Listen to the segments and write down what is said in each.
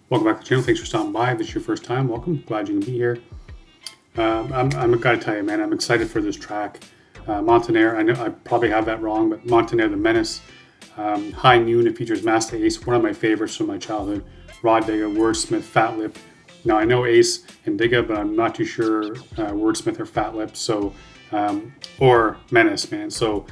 Welcome back to the channel. Thanks for stopping by. If this is your first time, welcome. Glad you can be here. I'm gotta tell you, man, I'm excited for this track. Montener, I know I probably have that wrong, but Montener The Menace. High Noon, it features Masta, Ace, one of my favorites from my childhood. Digga, Wordsworth, Fatlip. Now I know Ace and Digga, but I'm not too sure Wordsworth or Fatlip. So, or Menace, man. So,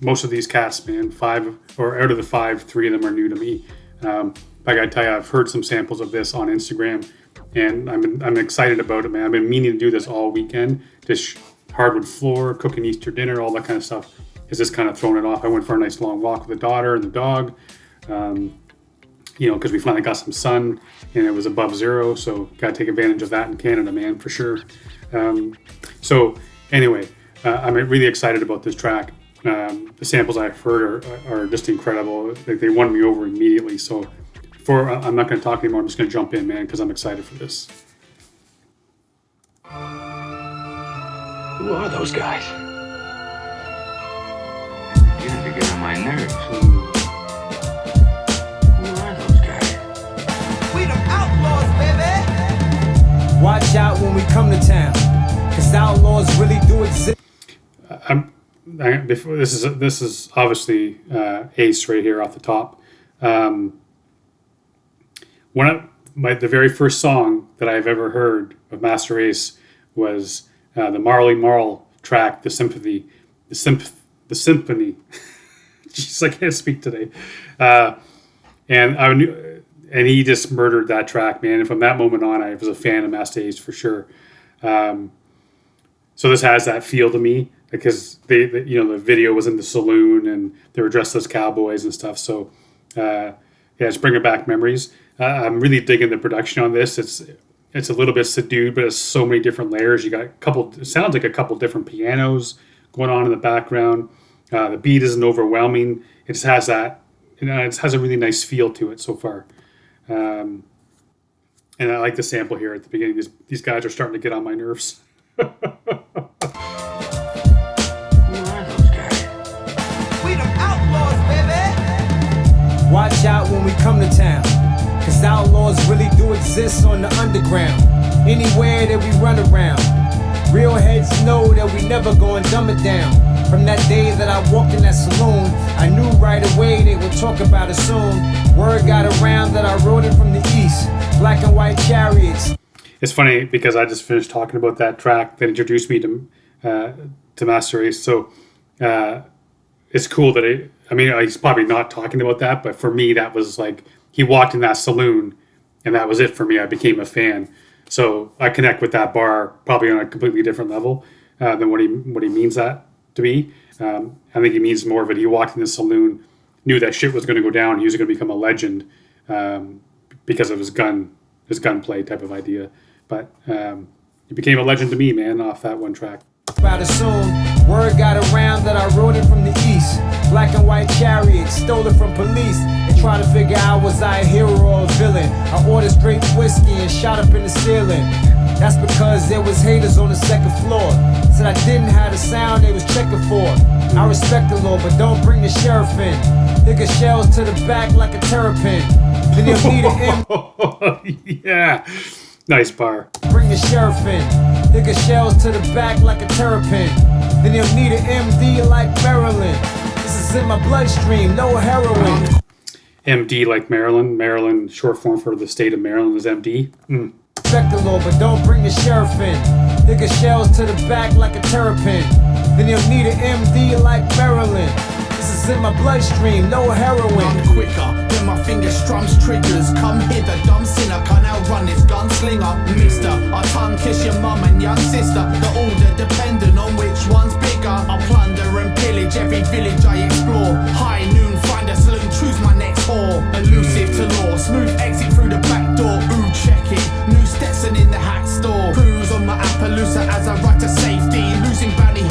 most of these cats, man, five or out of the five, three of them are new to me. I gotta tell you, I've heard some samples of this on Instagram, and I'm excited about it, man. I've been meaning to do this all weekend. Just hardwood floor, cooking Easter dinner, all that kind of stuff. Is just kind of throwing it off. I went for a nice long walk with the daughter and the dog, because we finally got some sun and it was above zero. So gotta take advantage of that in Canada, man, for sure. So anyway, I'm really excited about this track. The samples I've heard are just incredible. They won me over immediately. So I'm not going to talk anymore. I'm just going to jump in, man, because I'm excited for this. Who are those guys? You're to get on my nerves. Who are those guys? We the outlaws, baby. Watch out when we come to town, cause outlaws really do exist. This is obviously Ace right here off the top. The very first song that I've ever heard of Master Ace was the Marley Marl track, the Symphony. Jeez, I can't speak today. And he just murdered that track, man. And from that moment on, I was a fan of Master Ace for sure. So this has that feel to me because the video was in the saloon and they were dressed as cowboys and stuff. So it's bringing back memories. I'm really digging the production on this. It's a little bit subdued, but it's so many different layers. You got it sounds like a couple different pianos going on in the background. The beat isn't overwhelming. It just has that, it has a really nice feel to it so far. And I like the sample here at the beginning. These guys are starting to get on my nerves. Who are those guys? We the outlaws, baby. Watch out when we come to town, cause outlaws really do exist on the underground. Anywhere that we run around, real heads know that we never gonna dumb it down. From that day that I walked in that saloon, I knew right away they would talk about it soon. Word got around that I rode it from the east, black and white chariots. It's funny because I just finished talking about that track that introduced me to Master Ace. So it's cool that he's probably not talking about that, but for me that was like he walked in that saloon, and that was it for me. I became a fan. So I connect with that bar probably on a completely different level than what he means that to be. I think he means more of it. He walked in the saloon, knew that shit was going to go down. He was going to become a legend because of his gunplay type of idea. But he became a legend to me, man, off that one track. About it soon, word got around that I rode it from the east, black and white chariots, stole it from police. They tried to figure out was I a hero or a villain. I ordered straight whiskey and shot up in the ceiling. That's because there was haters on the second floor. Said I didn't have the sound they was checking for. I respect the law, but don't bring the sheriff in. Nigga shells to the back like a terrapin. Then you'll need an Yeah, nice bar. Bring the sheriff in. Nigga shells to the back like a terrapin. Then you'll need an MD like Maryland. This is in my bloodstream, no heroin. MD like Maryland. Maryland, short form for the state of Maryland, is MD. Respect the law, but don't bring the sheriff in. Nigga shells to the back like a terrapin. Then you'll need an MD like Maryland. This is in my bloodstream, no heroin. Run quicker, when my finger strums triggers. Come hither, dumb sinner, can't outrun this gunslinger. Mister, I tongue kiss your mum and young sister. The order dependent on which one's bigger. I plunder and pillage every village I explore. High noon, find a saloon, choose my next whore. Elusive to law, smooth exit through the back door. Ooh, check it, new Stetson in the hat store. Cruise on my Appaloosa as I ride to safety. Losing bounty.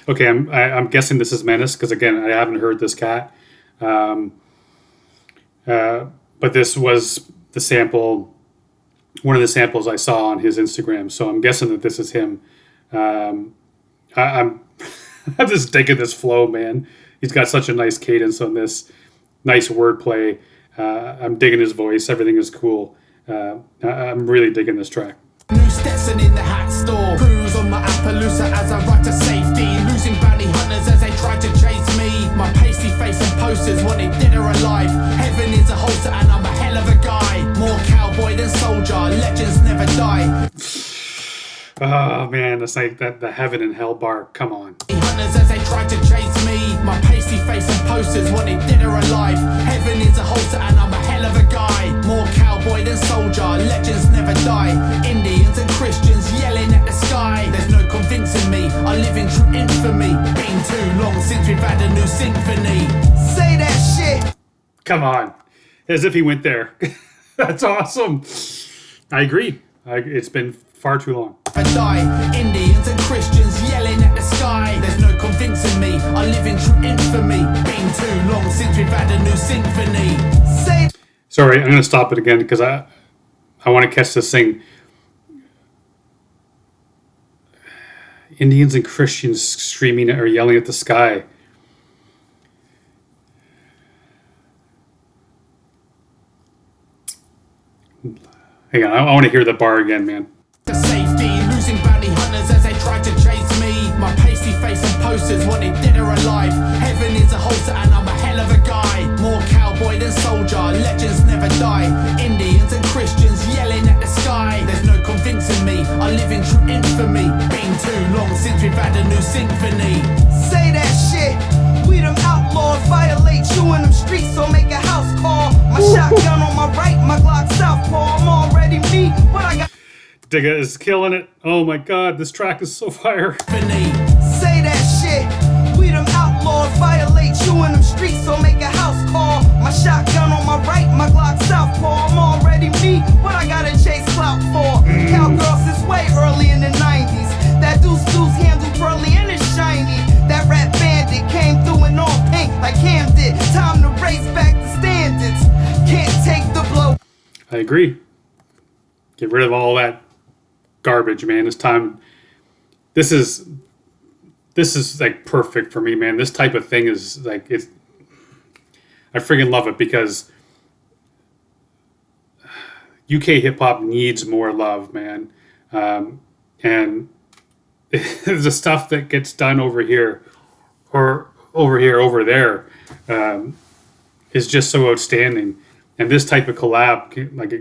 Okay, I'm guessing this is Menace because again I haven't heard this cat, but this was the sample, one of the samples I saw on his Instagram. So I'm guessing that this is him. I'm I'm just digging this flow, man. He's got such a nice cadence on this, nice wordplay. I'm digging his voice. Everything is cool. I'm really digging this track. New Stetson in the hat store. Cruise on my Appaloosa as I ride to safety. Losing bounty hunters as they try to chase me. My pasty face and posters wanted dead or alive. Heaven is a holster and I'm a hell of a guy. More cowboy than soldier. Legends never die. Oh man, it's like that the heaven and hell bar. Come on. Hunters as they try to chase me. My pasty face and posters wanted dead or alive. Heaven is a holster and I'm a hell of a guy. More cowboy than soldier. Legends never die. Indians and Christians yelling at the sky. There's no convincing me. I live in true infamy. Been too long since we've had a new symphony. Say that shit. Come on. As if he went there. That's awesome. I agree. It's been far too long. I die. Indians and Christians yelling at the sky. There's no convincing me. I live in true infamy. Been too long since we've had a new symphony. Say. Sorry, I'm gonna stop it again because I want to catch this thing. Indians and Christians screaming or yelling at the sky. Hang on, I want to hear the bar again, man. To safety, losing bounty hunters as they try to chase me. My pasty face and posters wanted dead or alive. Heaven is a holster and I'm a hell of a guy. More cowboy than soldier. Legends never die. Indians and Christians yelling at the sky. There's no convincing me. I live in true infamy. Been too long since we've had a new symphony. Say that shit. We them outlaws violate you in them streets, so make a house call. My shotgun on my right, my Glock southpaw. I'm already me, but I got. Digga is killing it. Oh my god, this track is so fire. Say that shit. We them outlaws violate you in them streets, so make a house call. My shotgun on my right, my Glock southpaw. I'm already me, but I gotta chase clout for. Cowgirls this way early in the 90s. That deuce handle pearly and it's shiny. That rap bandit came through in all pink like Cam did. Time to raise back the standards. Can't take the blow. I agree. Get rid of all that garbage, man. It's time. This is like perfect for me, man. This type of thing is like it's. I freaking love it because UK hip hop needs more love, man. And the stuff that gets done over here, or over there, is just so outstanding. And this type of collab, like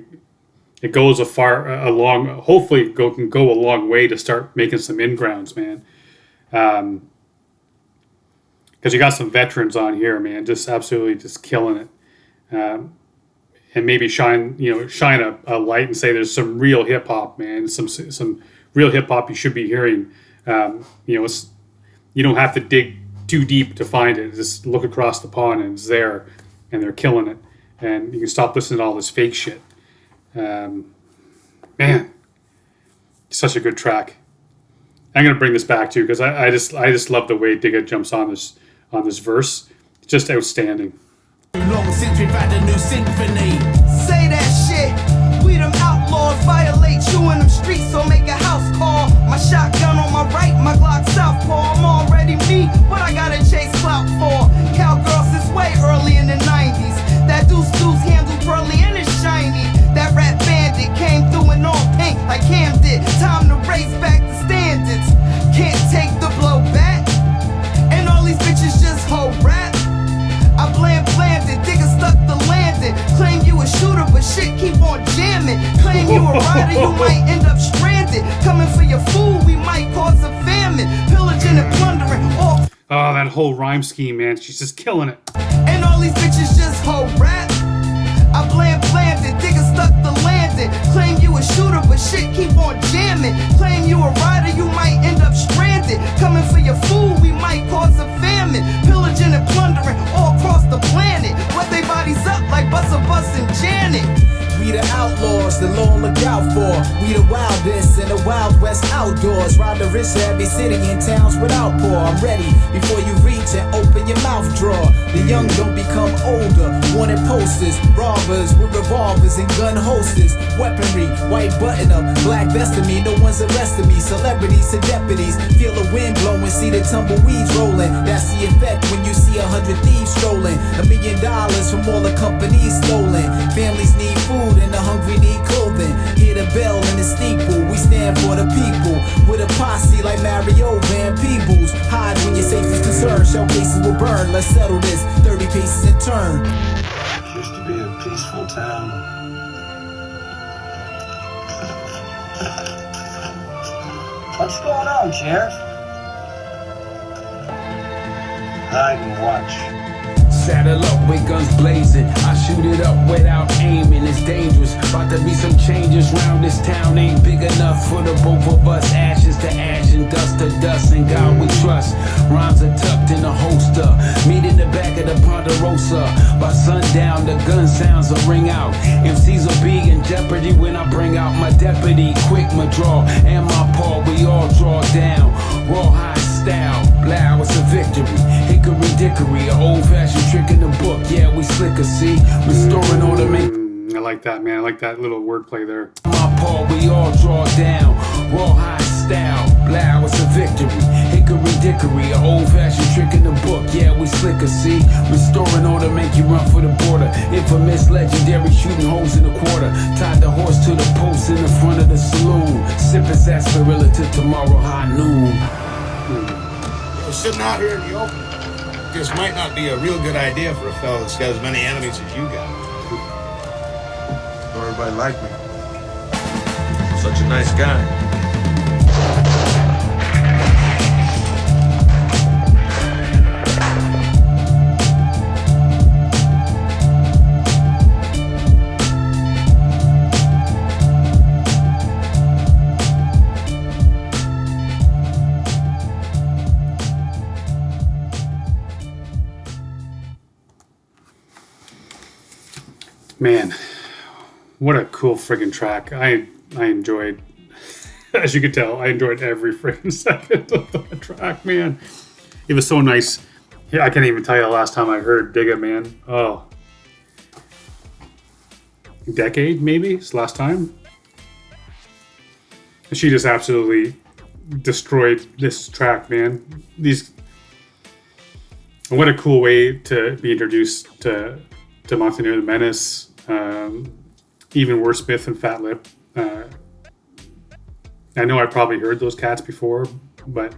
it goes hopefully can go a long way to start making some in-grounds, man. Because you got some veterans on here, man, just absolutely just killing it. And maybe shine a light and say there's some real hip hop, man, some real hip hop you should be hearing. You don't have to dig too deep to find it. Just look across the pond and it's there, and they're killing it. And you can stop listening to all this fake shit. Man, such a good track. I'm gonna bring this back too because I just love the way Digga jumps on this verse. It's just outstanding. Long since we've had a new symphony. Say that shit. We them outlaws violate you in them streets, so make a house call. My shotgun on my right, my Glock southpaw. I'm already me, but I gotta chase clout for. Cowgirls this way early in the 90s. That deuce handle pearly and it's shiny. That rap bandit came through in all pink like Cam did. Time to raise back the standards. Can't take the blow back. And all these bitches just hold rap. I bland it, Digga stuck the landing. Claim you a shooter, but shit keep on jamming. Claim you a rider, you might end up stranded. Coming for your food, we might cause a famine. Pillaging and plundering all. Oh, that whole rhyme scheme, man. She's just killing it. And all these bitches just hold rap. I bland it, Digga stuck the landing. Claim you a shooter, but shit keep on jamming. Claim you a rider, you might end up stranded. Coming for your food, we might cause a famine. Pillaging and plundering all across the planet. What they bodies up like Bus and Janet. We the outlaws the law look out for. We We the wildest in the Wild West outdoors. Rob the rich of every city and towns without poor. I'm ready before you reach and open your mouth drawer. The young don't become older. Wanted posters, robbers with revolvers and gun holsters. Weaponry, white button up, black vest of me. No one's arresting me. Celebrities and deputies feel the wind blowing, see the tumbleweeds rolling. That's the effect when you see 100 thieves strolling. $1 million from all the companies stolen. Families need food and the hungry need clothing. Hear the bell in the steeple. We stand for the people with a posse like Mario Van Peebles. Hide when your safety's concerned. Shell cases will burn. Let's settle this. 30 paces and turn. Used to be a peaceful town. What's going on, Sheriff? Hide and watch. Saddle up with guns blazing. I shoot it up without aiming. It's dangerous. About to be some changes round this town. Ain't big enough for the both of us. Ashes to ash and dust to dust. And God we trust. Rhymes are tucked in a holster. Meet in the back of the Ponderosa. By sundown, the gun sounds will ring out. MCs will be in jeopardy when I bring out my deputy. Quick, my draw and my paw. We all draw down. Raw high style. Blow, it's a victory. Hickory dickory, an old-fashioned trick in the book. Yeah, we slicker, see? Restoring order, make. I like that, man. I like that little wordplay there. My paw, we all draw down. Raw high style. Blow, it's a victory. Hickory dickory, an old-fashioned trick in the book. Yeah, we slicker, see? Restoring order, make you run for the border. Infamous, legendary, shooting holes in the quarter. Tied the horse to the post in the front of the saloon. Sipping sarsaparilla till tomorrow high noon. We're sitting out here in the open. This might not be a real good idea for a fellow that's got as many enemies as you got. Don't everybody like me. Such a nice guy. Man, what a cool friggin' track. I enjoyed, as you could tell, I enjoyed every friggin' second of the track, man. It was so nice. Yeah, I can't even tell you the last time I heard Digga, man. Oh. Decade, maybe? It's the last time. She just absolutely destroyed this track, man. What a cool way to be introduced to Montener The Menace. Even Wordsworth and Fatlip. I know I probably heard those cats before, but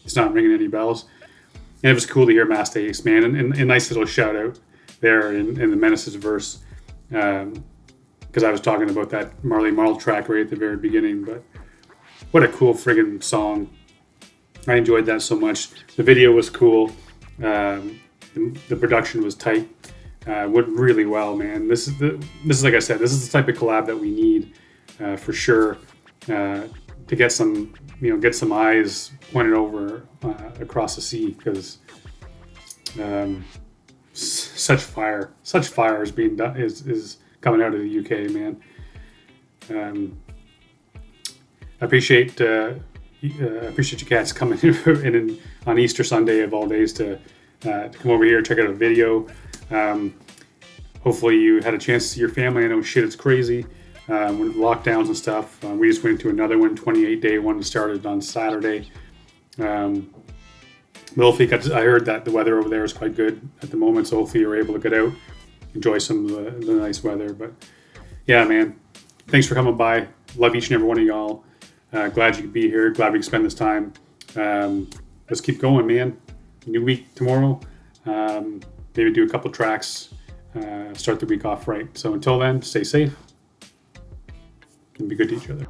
it's not ringing any bells. And it was cool to hear Masta, man, and a nice little shout out there in the Menace's verse, because I was talking about that Marley Marl track right at the very beginning. But what a cool friggin' song! I enjoyed that so much. The video was cool. The production was tight. Went really well, man. This is like I said, this is the type of collab that we need for sure to get some eyes pointed over across the sea, because such fire is being done is coming out of the UK, man. I appreciate you cats coming in on Easter Sunday of all days to come over here, check out a video. Hopefully you had a chance to see your family. I know shit, it's crazy with lockdowns and stuff. We just went to another one, 28-day one, started on Saturday. But hopefully I heard that the weather over there is quite good at the moment, so hopefully you're able to get out, enjoy some of the nice weather. But yeah, man, thanks for coming by. Love each and every one of y'all. Glad you could be here. Glad we could spend this time. Let's keep going, man. New week tomorrow. Maybe do a couple tracks, start the week off right. So until then, stay safe and be good to each other.